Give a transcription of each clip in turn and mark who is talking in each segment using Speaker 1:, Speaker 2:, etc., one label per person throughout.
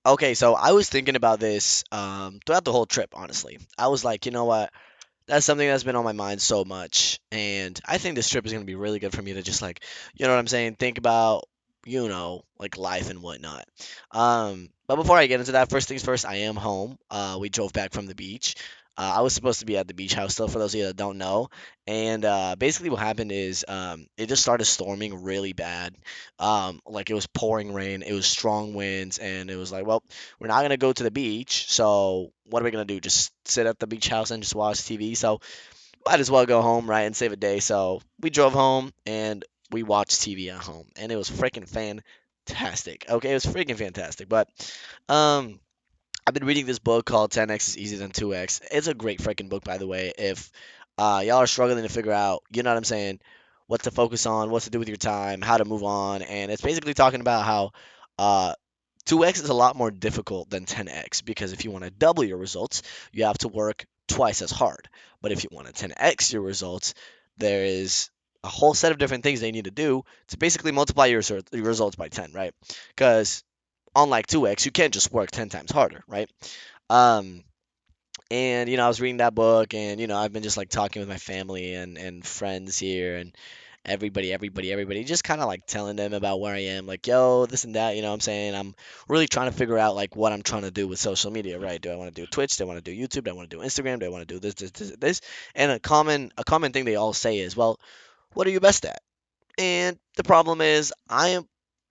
Speaker 1: Okay, so I was thinking about this throughout the whole trip, honestly. I was like, you know what? That's something that's been on my mind so much, and I think this trip is going to be really good for me to just like, you know what I'm saying, think about, like life and whatnot. But before I get into that, first things first, I am home. We drove back from the beach. I was supposed to be at the beach house still, for those of you that don't know. And basically, what happened is it just started storming really bad. Like it was pouring rain, it was strong winds, and it was like, well, we're not gonna go to the beach, so what are we gonna do? Just sit at the beach house and just watch TV? So might as well go home, right, and save a day. So we drove home and we watched TV at home, and it was freaking fantastic. Okay, it was freaking fantastic. But um, I've been reading this book called 10x is easier than 2x. It's a great freaking book, by the way. If y'all are struggling to figure out, you know what I'm saying, what to focus on, what to do with your time, how to move on, and it's basically talking about how uh, 2x is a lot more difficult than 10x because if you want to double your results, you have to work twice as hard. But if you want to 10x your results, there is a whole set of different things they need to do to basically multiply your results by 10, right? Because unlike 2x, you can't just work 10 times harder, right? Um, and I was reading that book, and I've been just like talking with my family and friends here, and everybody, just kind of like telling them about where I am, like, yo, this and that, what I'm saying? I'm really trying to figure out like what I'm trying to do with social media, right? Do I want to do Twitch? Do I want to do YouTube? Do I want to do Instagram? Do I want to do this? And a common thing they all say is, well, what are you best at? And the problem is,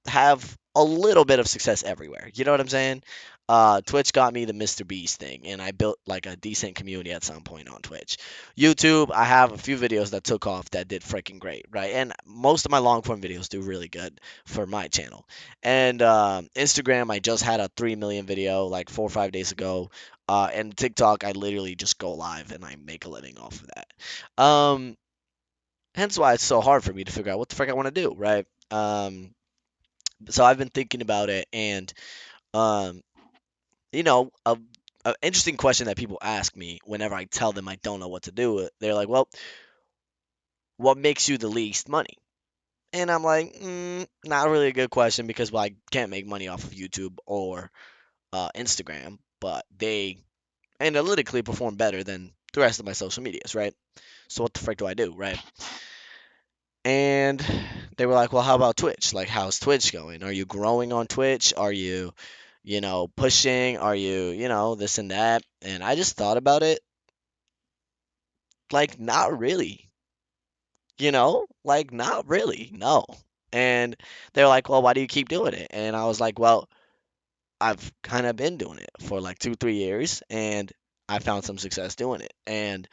Speaker 1: have a little bit of success everywhere. You know what I'm saying? Twitch got me the Mr. Beast thing, and I built like a decent community at some point on Twitch. YouTube, I have a few videos that took off that did freaking great, right? And most of my long form videos do really good for my channel. And Instagram, I just had a 3 million video like 4 or 5 days ago. And TikTok, I literally just go live and I make a living off of that. Hence why it's so hard for me to figure out what the frick I want to do, right? So I've been thinking about it, and um, a interesting question that people ask me whenever I tell them I don't know what to do. They're like, "Well, what makes you the least money?" And I'm like, not really a good question because, well, I can't make money off of YouTube or Instagram, but they analytically perform better than the rest of my social medias, right? So what the frick do I do, right? And they were like, well, how about Twitch? Like, how's Twitch going? Are you growing on Twitch? Are you, pushing? Are you, this and that? And I just thought about it, like, not really, like, not really, no. And they're like, well, why do you keep doing it? And I was like, well, I've kind of been doing it for like 2, 3 years, and I found some success doing it. And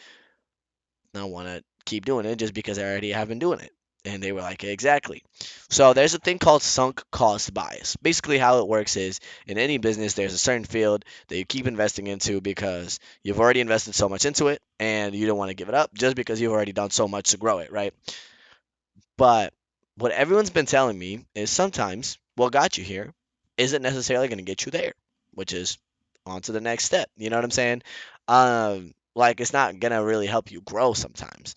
Speaker 1: I want to keep doing it just because I already have been doing it. And they were like, exactly. So there's a thing called sunk cost bias. Basically, how it works is in any business, there's a certain field that you keep investing into because you've already invested so much into it and you don't want to give it up just because you've already done so much to grow it, right? But what everyone's been telling me is sometimes what got you here isn't necessarily going to get you there, which is on to the next step. You know what I'm saying? Like it's not going to really help you grow sometimes.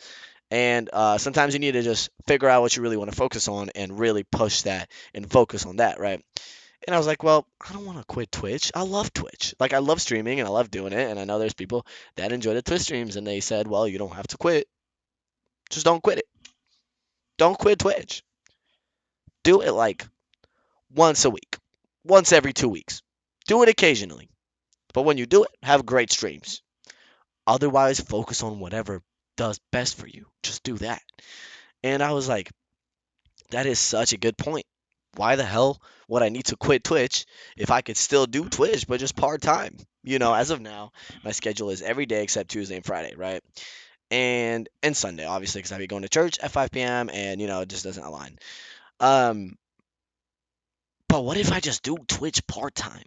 Speaker 1: And sometimes you need to just figure out what you really want to focus on and really push that and focus on that, right? And I was like, well, I don't want to quit Twitch. I love Twitch. Like, I love streaming and I love doing it. And I know there's people that enjoy the Twitch streams. And they said, well, you don't have to quit. Just don't quit it. Don't quit Twitch. Do it like once a week, once every 2 weeks. Do it occasionally. But when you do it, have great streams. Otherwise, focus on whatever does best for you. Just do that. And I was like, that is such a good point. Why the hell would I need to quit Twitch if I could still do Twitch, but just part time? As of now, my schedule is every day except Tuesday and Friday, right? And Sunday, obviously, because I be going to church at 5 p.m. and it just doesn't align. Um, but what if I just do Twitch part time?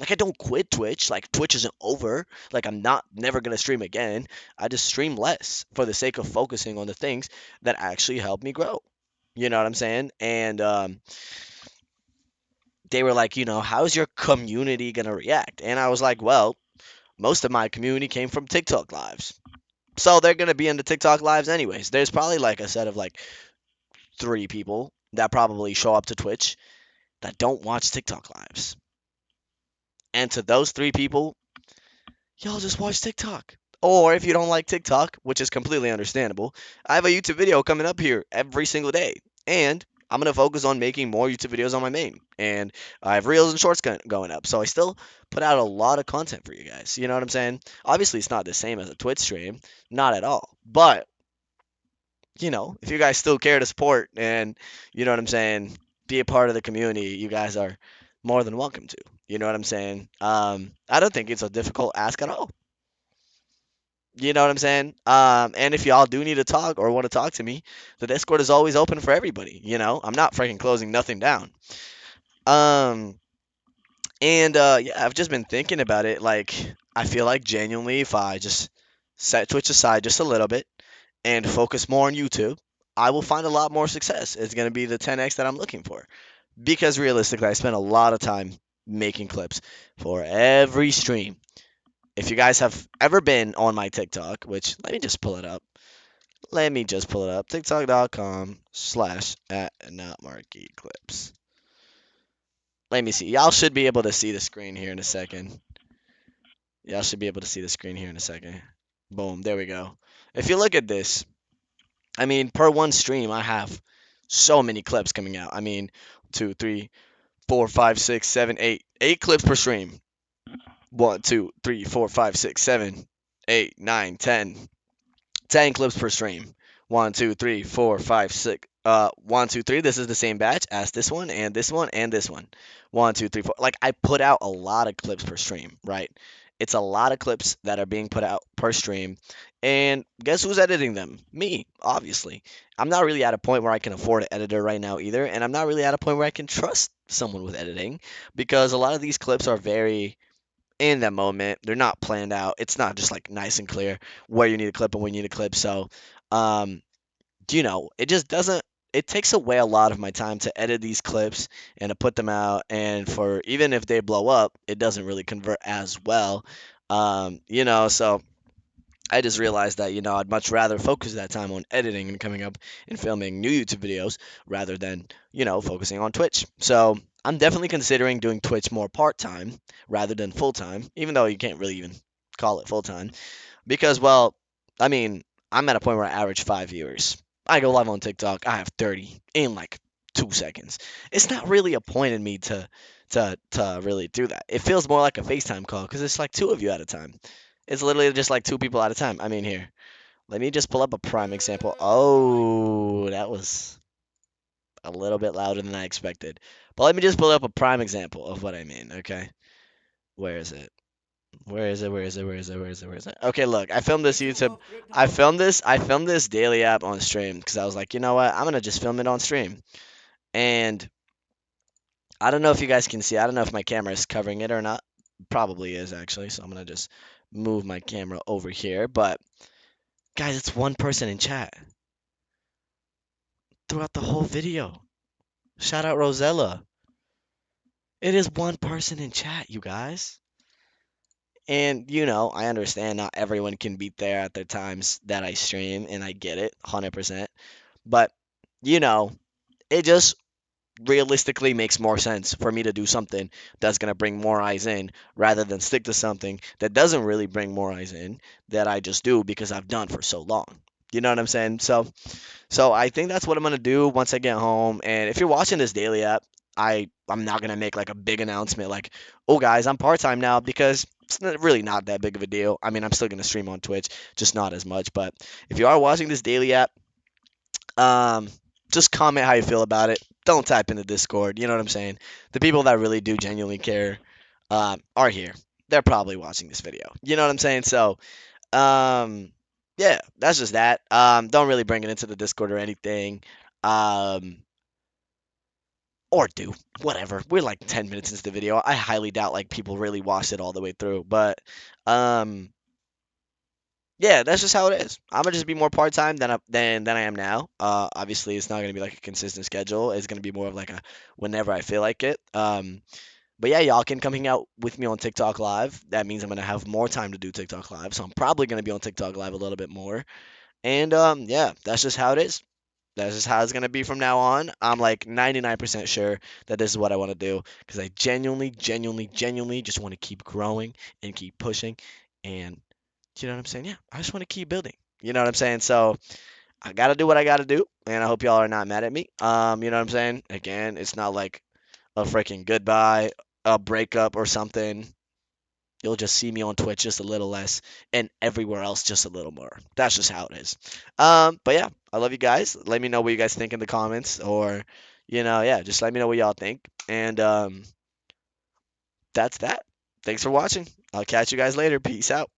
Speaker 1: Like I don't quit Twitch. Like Twitch isn't over. Like I'm not never gonna stream again. I just stream less for the sake of focusing on the things that actually help me grow. You know what I'm saying? And they were like, how's your community gonna react? And I was like, well, most of my community came from TikTok lives. So they're gonna be in the TikTok lives anyways. There's probably like a set of like 3 people that probably show up to Twitch that don't watch TikTok lives. And to those three people, y'all just watch TikTok. Or if you don't like TikTok, which is completely understandable, I have a YouTube video coming up here every single day. And I'm going to focus on making more YouTube videos on my main. And I have reels and shorts going up. So I still put out a lot of content for you guys. You know what I'm saying? Obviously, it's not the same as a Twitch stream. Not at all. But, if you guys still care to support and, you know what I'm saying, be a part of the community, you guys are more than welcome to. You know what I'm saying? I don't think it's a difficult ask at all. You know what I'm saying? And if y'all do need to talk or want to talk to me, the Discord is always open for everybody. I'm not freaking closing nothing down. Um, and yeah, I've just been thinking about it. Like, I feel like genuinely, if I just set Twitch aside just a little bit and focus more on YouTube, I will find a lot more success. It's gonna be the 10x that I'm looking for. Because realistically, I spend a lot of time making clips for every stream. If you guys have ever been on my TikTok, which let me just pull it up. Let me just pull it up. TikTok.com/@notmarkie clips. Let me see. Y'all should be able to see the screen here in a second. Y'all should be able to see the screen here in a second. Boom. There we go. If you look at this, I mean, per one stream, I have so many clips coming out. I mean, two, three, four, five, six, seven, eight. 8 clips per stream. One, two, three, four, five, six, seven, 8, 9, 10. 10 clips per stream. One, two, three, four, five, six. One, two, three. This is the same batch as this one and this one and this one. One, two, three, four. Like I put out a lot of clips per stream, right? It's a lot of clips that are being put out per stream. And guess who's editing them? Me, obviously. I'm not really at a point where I can afford an editor right now either. And I'm not really at a point where I can trust someone with editing because a lot of these clips are very in that moment. They're not planned out. It's not just like nice and clear where you need a clip and when you need a clip. So, um, it just doesn't. It takes away a lot of my time to edit these clips and to put them out. And for even if they blow up, it doesn't really convert as well. So I just realized that, I'd much rather focus that time on editing and coming up and filming new YouTube videos rather than, focusing on Twitch. So I'm definitely considering doing Twitch more part time rather than full time, even though you can't really even call it full time. Because, well, I mean, I'm at a point where I average 5 viewers. I go live on TikTok, I have 30 in like 2 seconds. It's not really a point in me to really do that. It feels more like a FaceTime call because it's like two of you at a time. It's literally just like two people at a time. I mean, here, let me just pull up a prime example. Oh, that was a little bit louder than I expected. But let me just pull up a prime example of what I mean, okay? Where is it? Where is it? Where is it? Where is it? Where is it? Where is it? Okay, look, I filmed this YouTube. I filmed this daily app on stream because I was like, you know what? I'm gonna just film it on stream. And I don't know if you guys can see. I don't know if my camera is covering it or not. Probably is actually. So I'm gonna just move my camera over here. But guys, it's one person in chat throughout the whole video. Shout out Rosella. It is one person in chat, you guys. And I understand not everyone can be there at the times that I stream, and I get it, 100%. But you know, it just realistically makes more sense for me to do something that's going to bring more eyes in rather than stick to something that doesn't really bring more eyes in that I just do because I've done for so long. You know what I'm saying? So I think that's what I'm gonna do once I get home. And if you're watching this daily app, I'm not gonna make like a big announcement like, oh guys, I'm part time now because it's really not that big of a deal. I mean, I'm still gonna stream on Twitch, just not as much. But if you are watching this daily app, um, just comment how you feel about it. Don't type in the Discord. You know what I'm saying? The people that really do genuinely care are here. They're probably watching this video. You know what I'm saying? So um, yeah, that's just that. Don't really bring it into the Discord or anything. Um, or do whatever. We're like 10 minutes into the video. I highly doubt like people really watched it all the way through. But um, yeah, that's just how it is. I'm gonna just be more part time than I am now. Obviously, it's not gonna be like a consistent schedule. It's gonna be more of like a whenever I feel like it. But yeah, y'all can come hang out with me on TikTok Live. That means I'm gonna have more time to do TikTok Live, so I'm probably gonna be on TikTok Live a little bit more. And yeah, that's just how it is. That's just how it's gonna be from now on. I'm like 99% sure that this is what I want to do because I genuinely, genuinely, genuinely just want to keep growing and keep pushing. And you know what I'm saying? Yeah, I just want to keep building. You know what I'm saying? So I gotta do what I gotta do, and I hope y'all are not mad at me. You know what I'm saying? Again, it's not like a freaking goodbye, a breakup, or something. You'll just see me on Twitch just a little less and everywhere else just a little more. That's just how it is. But yeah, I love you guys. Let me know what you guys think in the comments or, yeah, just let me know what y'all think. And that's that. Thanks for watching. I'll catch you guys later. Peace out.